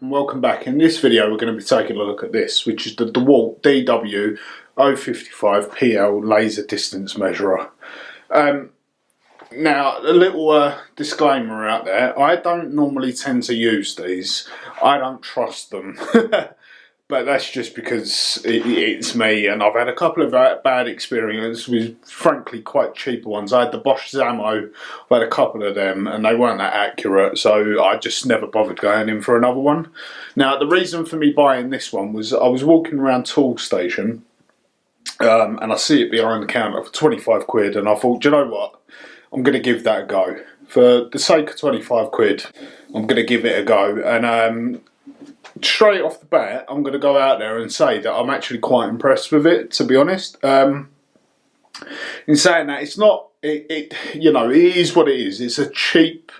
and welcome back. In this video we're going to be taking a look at this, which is the Dewalt DW055PL laser distance measurer. Now a little disclaimer out there, I don't normally tend to use these. I don't trust them. But that's just because it's me, and I've had a couple of bad experiences with frankly quite cheaper ones. I had the Bosch Zammo, I've had a couple of them and they weren't that accurate, so I just never bothered going in for another one. Now the reason for me buying this one was I was walking around Toolstation and I see it behind the counter for 25 quid, and I thought, do you know what, I'm going to give that a go. For the sake of 25 quid, I'm going to give it a go. And straight off the bat, I'm going to go out there and say that I'm actually quite impressed with it, to be honest. In saying that, it's not, you know, it is what it is. It's a cheap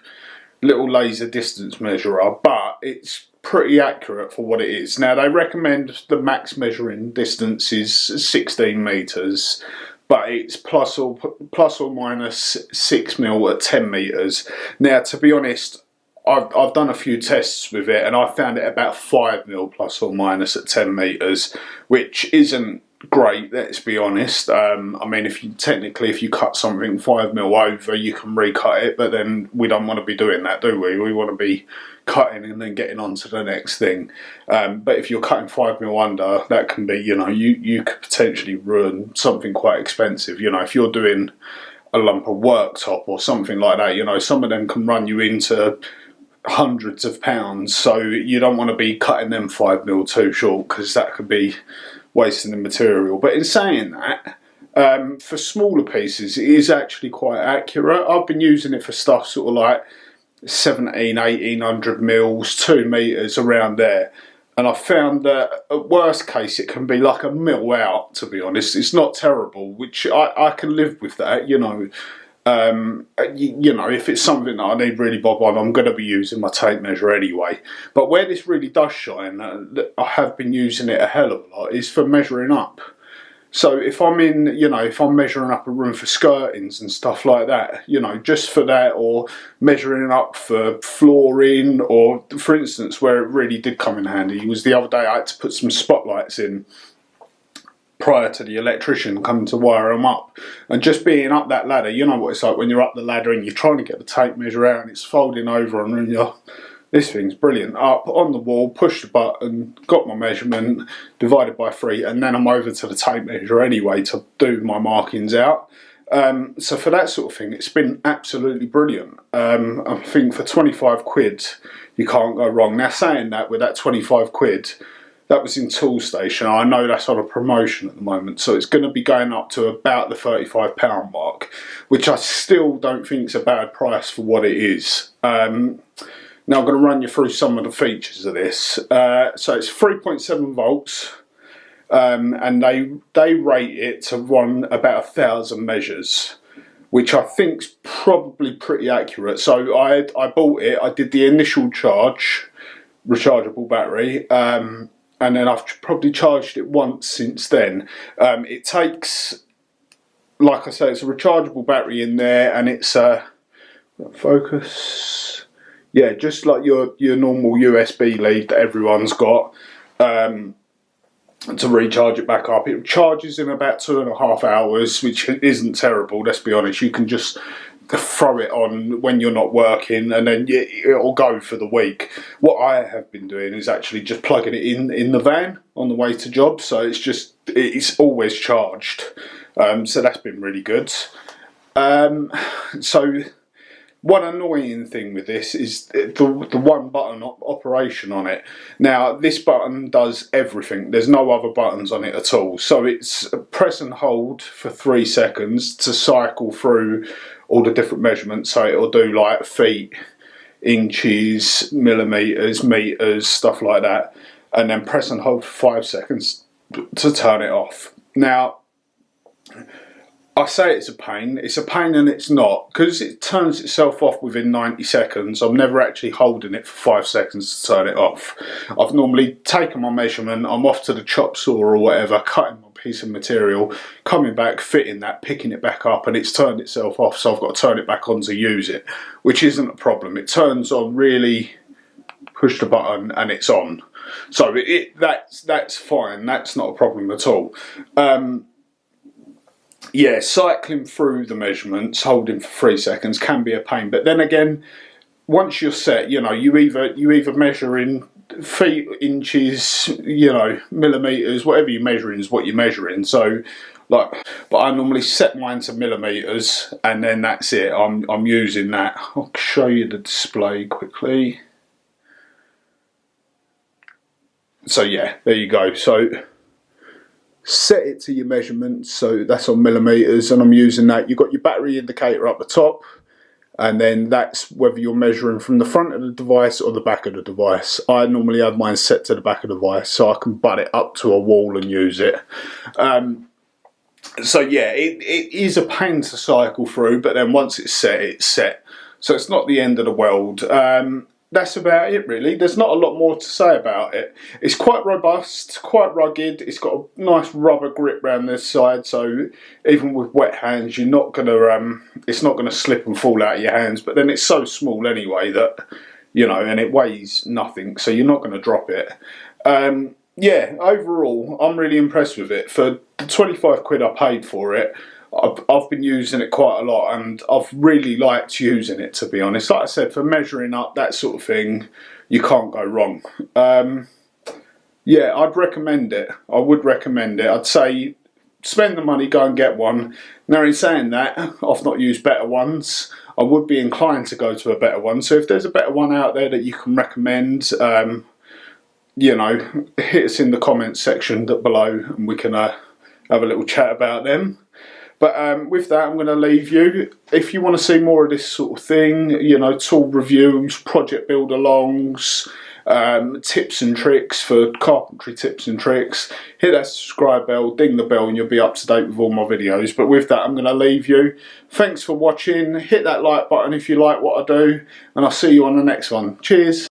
little laser distance measurer, but it's pretty accurate for what it is. Now, they recommend the max measuring distance is 16 metres, but it's plus or minus 6 mil at 10 metres. Now, to be honest, I've done a few tests with it and I found it about 5 mil plus or minus at 10 metres, which isn't great, let's be honest. I mean, if you cut something 5 mil over, you can recut it, but then we don't want to be doing that, do we? We want to be cutting and then getting on to the next thing. But if you're cutting 5 mil under, that can be, you know, you could potentially ruin something quite expensive. You know, if you're doing a lump of worktop or something like that, you know, some of them can run you into hundreds of pounds, so you don't want to be cutting them 5 mil too short, because that could be wasting the material. But in saying that, for smaller pieces it is actually quite accurate. I've been using it for stuff sort of like 1800 mils, 2 metres, around there, and I found that at worst case it can be like a mil out, to be honest. It's not terrible, which I can live with that, you know. You know, if it's something that I need really bob on, I'm going to be using my tape measure anyway. But where this really does shine, I have been using it a hell of a lot, is for measuring up. So if I'm in, you know, if I'm measuring up a room for skirtings and stuff like that, you know, just for that, or measuring up for flooring, or for instance, where it really did come in handy was the other day I had to put some spotlights in prior to the electrician coming to wire them up, and just being up that ladder, you know what it's like when you're up the ladder and you're trying to get the tape measure out and it's folding over, and you're, this thing's brilliant. Up on the wall, push the button, got my measurement, divided by 3, and then I'm over to the tape measure anyway to do my markings out. So for that sort of thing, it's been absolutely brilliant. I think for 25 quid you can't go wrong. Now, saying that, with that 25 quid, that was in Toolstation. I know that's on a promotion at the moment, so it's going to be going up to about the £35 mark, which I still don't think is a bad price for what it is. Now I'm going to run you through some of the features of this. So it's 3.7 volts, and they rate it to run about 1,000 measures, which I think's probably pretty accurate. So I bought it, I did the initial charge, rechargeable battery, and then I've probably charged it once since then. It takes, like I say, it's a rechargeable battery in there, and it's focus, yeah, just like your normal USB lead that everyone's got, to recharge it back up. It charges in about 2.5 hours, which isn't terrible, let's be honest. You can just throw it on when you're not working, and then it'll go for the week. What I have been doing is actually just plugging it in the van on the way to jobs, so it's always charged. So that's been really good. So one annoying thing with this is the one button operation on it. Now this button does everything. There's no other buttons on it at all. So it's press and hold for 3 seconds to cycle through all the different measurements. So it'll do like feet, inches, millimeters, meters, stuff like that. And then press and hold for 5 seconds to turn it off. Now, I say it's a pain and it's not, because it turns itself off within 90 seconds. I'm never actually holding it for 5 seconds to turn it off. I've normally taken my measurement, I'm off to the chop saw or whatever, cutting my piece of material, coming back, fitting that, picking it back up, and it's turned itself off, so I've got to turn it back on to use it, which isn't a problem. It turns on really push the button and it's on. So that's fine, that's not a problem at all. Yeah, cycling through the measurements, holding for 3 seconds can be a pain, but then again, once you're set, you know, you either measure in feet, inches, you know, millimeters, whatever you're measuring is what you're measuring. So, like, but I normally set mine to millimeters, and then that's it. I'm using that. I'll show you the display quickly. So yeah, there you go. So set it to your measurements, so that's on millimeters, and I'm using that. You've got your battery indicator up the top, and then that's whether you're measuring from the front of the device or the back of the device. I normally have mine set to the back of the device so I can butt it up to a wall and use it. So yeah, it is a pain to cycle through, but then once it's set, it's set. So it's not the end of the world. That's about it really. There's not a lot more to say about it. It's quite robust, quite rugged. It's got a nice rubber grip around this side, so even with wet hands, you're not gonna it's not gonna slip and fall out of your hands. But then it's so small anyway that, you know, and it weighs nothing, so you're not gonna drop it. Yeah, overall, I'm really impressed with it. For the 25 quid I paid for it, I've been using it quite a lot, and I've really liked using it, to be honest. Like I said, for measuring up, that sort of thing, you can't go wrong. Yeah, I'd recommend it. I would recommend it. I'd say spend the money, go and get one. Now, in saying that, I've not used better ones. I would be inclined to go to a better one. So if there's a better one out there that you can recommend, you know, hit us in the comments section below, and we can have a little chat about them. But with that, I'm going to leave you. If you want to see more of this sort of thing, you know, tool reviews, project build-alongs, tips and tricks for carpentry tips and tricks, hit that subscribe bell, ding the bell, and you'll be up to date with all my videos. But with that, I'm going to leave you. Thanks for watching. Hit that like button if you like what I do, and I'll see you on the next one. Cheers.